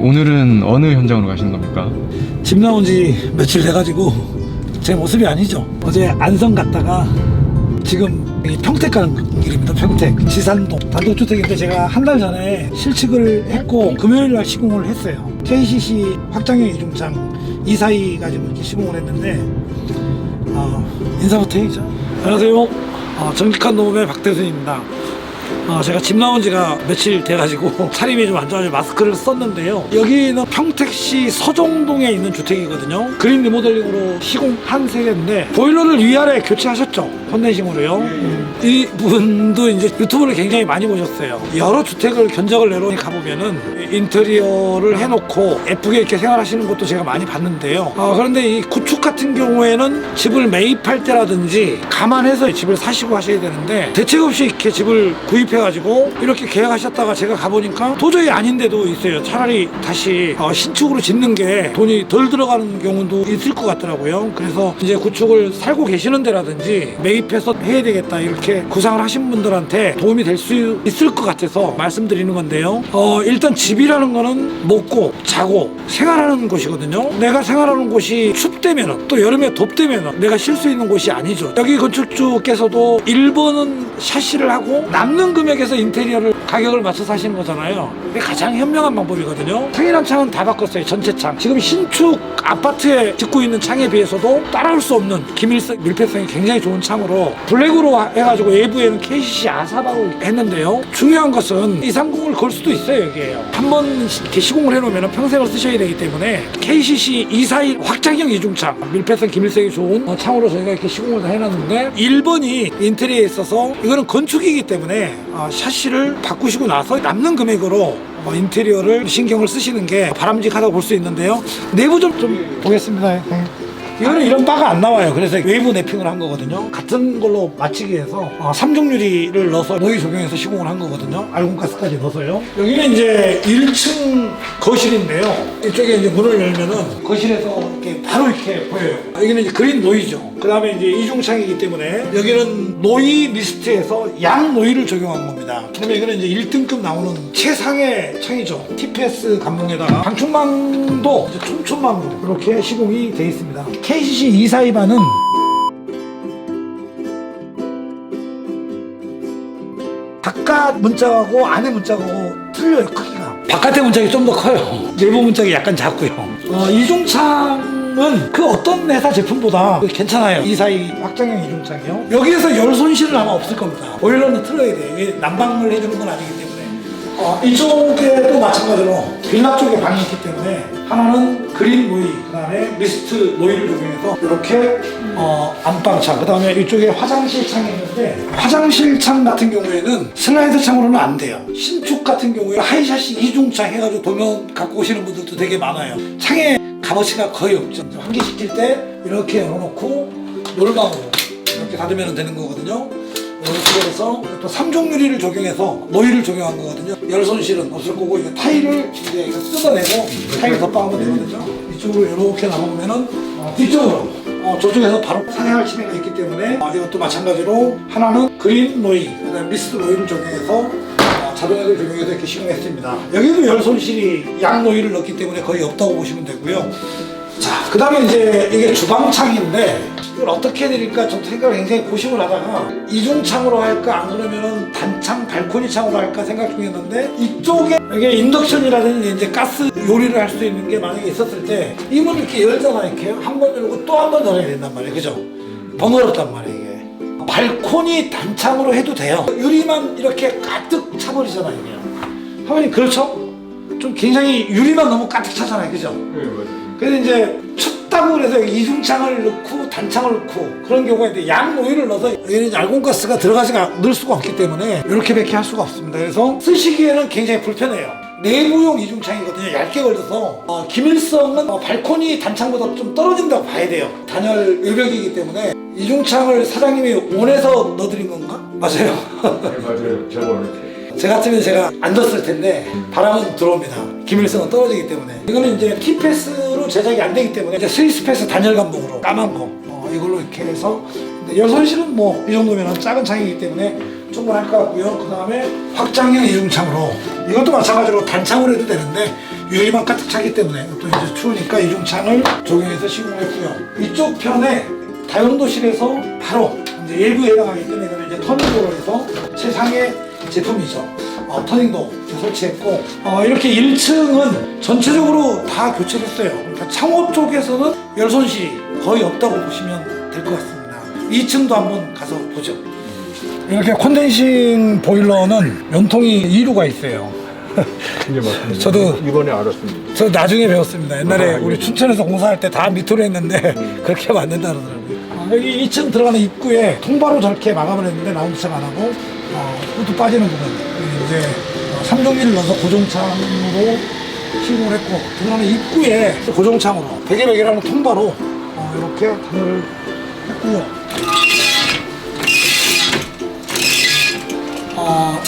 오늘은 어느 현장으로 가시는 겁니까? 집 나온 지 며칠 돼가지고 제 모습이 아니죠. 어제 안성 갔다가 지금 이 평택 가는 길입니다. 평택 지산동 단독주택인데 제가 한 달 전에 실측을 했고 금요일날 시공을 했어요. KCC 확장형 이중창 이 사이 가지고 이렇게 시공을 했는데 인사부터 해야죠. 안녕하세요. 정직한 농업의 박대순입니다. 제가 집 나온 지가 며칠 돼가지고 차림이 좀 안 좋아서 마스크를 썼는데요. 여기는 평택시 서정동에 있는 주택이거든요. 그린 리모델링으로 시공한 세대인데 보일러를 위아래 교체하셨죠. 콘덴싱으로요. 이분도 이제 유튜브를 굉장히 많이 보셨어요. 여러 주택을 견적을 내러 가보면은 인테리어를 해놓고 예쁘게 이렇게 생활하시는 것도 제가 많이 봤는데요. 그런데 이 구축 같은 경우에는 집을 매입할 때라든지 감안해서 집을 사시고 하셔야 되는데 대책 없이 이렇게 집을 구입해가지고 이렇게 계약하셨다가 제가 가보니까 도저히 아닌데도 있어요. 차라리 다시 신축으로 짓는 게 돈이 덜 들어가는 경우도 있을 것 같더라고요. 그래서 이제 구축을 살고 계시는 데라든지 매입해서 해야 되겠다 이렇게 구상을 하신 분들한테 도움이 될 수 있을 것 같아서 말씀드리는 건데요. 일단 집이라는 거는 먹고 자고 생활하는 곳이거든요. 내가 생활하는 곳이 춥다면 또 여름에 덥다면 내가 쉴 수 있는 곳이 아니죠. 여기 건축주께서도 1번은 샤시를 하고 남는 금액에서 인테리어를 가격을 맞춰서 하시는 거잖아요. 이게 가장 현명한 방법이거든요. 창이랑 창은 다 바꿨어요. 전체 창. 지금 신축 아파트에 짓고 있는 창에 비해서도 따라올 수 없는 기밀성, 밀폐성이 굉장히 좋은 창으로 블랙으로 해가지고 외부에는 KCC 아사바로 했는데요. 중요한 것은 이상공을 걸 수도 있어요. 여기에요. 한번 이렇게 시공을 해놓으면 평생을 쓰셔야 되기 때문에 KCC 241 확장형 이중창 밀폐성, 기밀성이 좋은 창으로 저희가 이렇게 시공을 다 해놨는데 1번이 인테리어에 있어서 이거는 건축이기 때문에 샤시를 바꾸시고 나서 남는 금액으로 인테리어를 신경을 쓰시는 게 바람직하다고 볼 수 있는데요. 내부 좀 보겠습니다. 이거는 이런 바가 안 나와요. 그래서 외부 랩핑을 한 거거든요. 같은 걸로 맞추기 위해서 3종 유리를 넣어서 노이 적용해서 시공을 한 거거든요. 알곤가스까지 넣어서요. 여기는 이제 1층 거실인데요. 이쪽에 이제 문을 열면은 거실에서 이렇게 바로 이렇게 보여요. 여기는 이제 그린 노이죠. 그 다음에 이제 이중창이기 때문에 여기는 노이 미스트에서 양 노이를 적용한 겁니다. 그다음에 이거는 이제 1등급 나오는 최상의 창이죠. TPS 감봉에다가 방충망도 이제 촘촘망으로 이렇게 시공이 되어 있습니다. KCC 242반은 바깥 문짝하고 안에 문짝하고 틀려요. 크기가 바깥의 문짝이 좀 더 커요. 내부 문짝이 약간 작고요. 이중창은 그 어떤 회사 제품보다 괜찮아요. 242 확장형 이중창이요. 여기에서 열 손실은 아마 없을 겁니다. 보일러는 틀어야 돼요. 이게 난방을 해주는 건 아니기 때문에. 이쪽에도 마찬가지로 빌라 쪽에 방이 있기 때문에 하나는 그린 노이, 그 다음에 미스트 노이를 적용해서 이렇게 안방창, 그 다음에 이쪽에 화장실 창이 있는데 화장실 창 같은 경우에는 슬라이드 창으로는 안 돼요. 신축 같은 경우에 하이샤시 이중창 해가지고 도면 갖고 오시는 분들도 되게 많아요. 창에 값어치가 거의 없죠. 환기시킬 때 이렇게 열어놓고 놀방으로 이렇게 닫으면 되는 거거든요. 이렇게 해서 또 3종 유리를 적용해서 노이를 적용한 거거든요. 열 손실은 없을 거고 이거 타일을 이제 이거 뜯어내고 타일 덧방하면 되거든요. 이쪽으로 이렇게 나오면은 뒤쪽으로 저쪽에서 바로 산행할 침해가 있기 때문에 이것도 마찬가지로 하나는 그린 노이, 그다음에 미스트 노이를 적용해서 자동화를 적용해서 이렇게 시공했습니다. 여기도 열 손실이 양 노이를 넣기 때문에 거의 없다고 보시면 되고요. 자, 그 다음에 이제 이게 주방창인데 이걸 어떻게 해드릴까 좀 생각을 굉장히 고심을 하다가 이중창으로 할까 안 그러면은 단창 발코니 창으로 할까 생각 중이었는데 이쪽에 이게 인덕션이라든지 이제 가스 요리를 할 수 있는 게 만약에 있었을 때 이 문을 이렇게 열잖아. 이렇게 한 번 열고 또 한 번 열어야 된단 말이에요. 그죠? 번거롭단 말이에요. 이게 발코니 단창으로 해도 돼요. 유리만 이렇게 가득 차버리잖아요. 이게 화면이 그렇죠? 좀 굉장히 유리만 너무 가득 차잖아요. 그죠? 네, 맞아요. 그래서 이제 춥다고 그래서 이중창을 넣고 단창을 넣고 그런 경우가 있는데 양 노이를 넣어서 여기는 알곤가스가 넣을 수가 없기 때문에 이렇게밖에 할 수가 없습니다. 그래서 쓰시기에는 굉장히 불편해요. 내부용 이중창이거든요. 얇게 걸려서 기밀성은 발코니 단창보다 좀 떨어진다고 봐야 돼요. 단열 외벽이기 때문에 이중창을 사장님이 원해서 넣어드린 건가? 맞아요. 네, 맞아요. 제가 원했어요. 제 같으면 제가 안 뒀을 텐데 바람은 들어옵니다. 기밀성은 떨어지기 때문에. 이거는 이제 T패스로 제작이 안 되기 때문에 이제 스위스패스 단열 감봉으로 까만 거 이걸로 이렇게 해서 열 손실은 뭐 이 정도면 작은 창이기 때문에 충분할 것 같고요. 그 다음에 확장형 이중창으로 이것도 마찬가지로 단창으로 해도 되는데 유리만 가득 차기 때문에 또 이제 추우니까 이중창을 적용해서 시공했고요. 이쪽 편에 다용도실에서 바로 이제 일부에 해당하기 때문에 이거는 이제 터닝도로 해서 최상의 제품이죠. 터닝도 설치했고 이렇게 1층은 전체적으로 다 교체를 했어요. 그러니까 창호 쪽에서는 열 손실이 거의 없다고 보시면 될 것 같습니다. 2층도 한번 가서 보죠. 이렇게 콘덴싱 보일러는 연통이 2루가 있어요. 이게 맞습니다. 저도 이번에 알았습니다. 저 나중에 배웠습니다. 옛날에 예. 우리 춘천에서 공사할 때 다 밑으로 했는데 그렇게 하면 안 된다 그러더라고요. 여기 2층 들어가는 입구에 통바로 저렇게 마감을 했는데 라운드 차 안 하고 후드 빠지는 부분 이제 3종기를 넣어서 고정창으로 시공을 했고, 들어가는 입구에 고정창으로 베개베개라는 통바로 이렇게 단열을 했고요.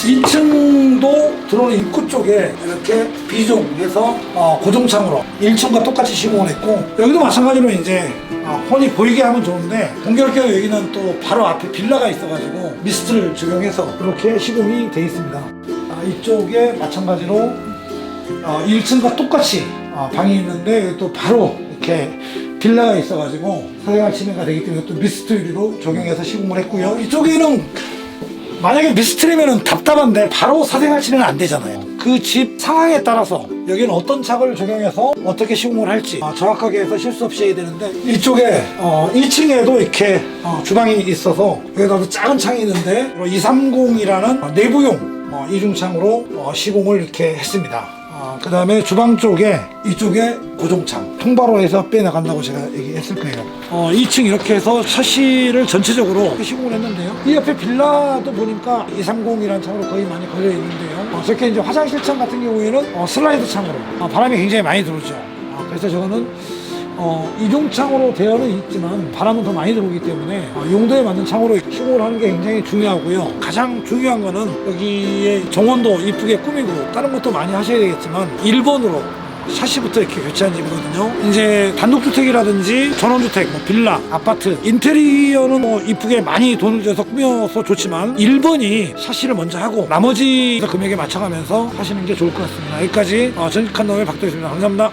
2층도 들어오는 입구 쪽에 이렇게 비종해서 고정창으로 1층과 똑같이 시공을 했고, 여기도 마찬가지로 이제 훤히 보이게 하면 좋은데 동결격 여기는 또 바로 앞에 빌라가 있어가지고 미스트를 적용해서 이렇게 시공이 되어 있습니다. 이쪽에 마찬가지로 1층과 똑같이 방이 있는데 여기 또 바로 이렇게 빌라가 있어가지고 사생활 침해가 되기 때문에 또 미스트 유리로 적용해서 시공을 했고요. 이쪽에는 만약에 미스트리면은 답답한데 바로 사생활 침해는 안 되잖아요. 그 집 상황에 따라서 여기는 어떤 창을 적용해서 어떻게 시공을 할지 정확하게 해서 실수 없이 해야 되는데, 이쪽에 2층에도 이렇게 주방이 있어서 여기다도 작은 창이 있는데 230이라는 내부용 이중창으로 시공을 이렇게 했습니다. 그 다음에 주방 쪽에 이쪽에 고정창 통바로 해서 빼나간다고 제가 얘기했을 거예요. 2층 이렇게 해서 샤시를 전체적으로 시공을 했는데요. 이 옆에 빌라도 보니까 230이라는 창으로 거의 많이 걸려 있는데요. 저렇게 이제 화장실 창 같은 경우에는 슬라이드 창으로 바람이 굉장히 많이 들어오죠. 그래서 저거는 이중창으로 되어는 있지만 바람은 더 많이 들어오기 때문에 용도에 맞는 창으로 시공을 하는 게 굉장히 중요하고요. 가장 중요한 거는 여기에 정원도 이쁘게 꾸미고 다른 것도 많이 하셔야 되겠지만 1번으로 샤시부터 이렇게 교체한 집이거든요. 이제 단독주택이라든지 전원주택, 빌라, 아파트 인테리어는 이쁘게 많이 돈을 들여서 꾸며서 좋지만 1번이 샤시를 먼저 하고 나머지 금액에 맞춰가면서 하시는 게 좋을 것 같습니다. 여기까지 전직한 놈의 박도희입니다. 감사합니다.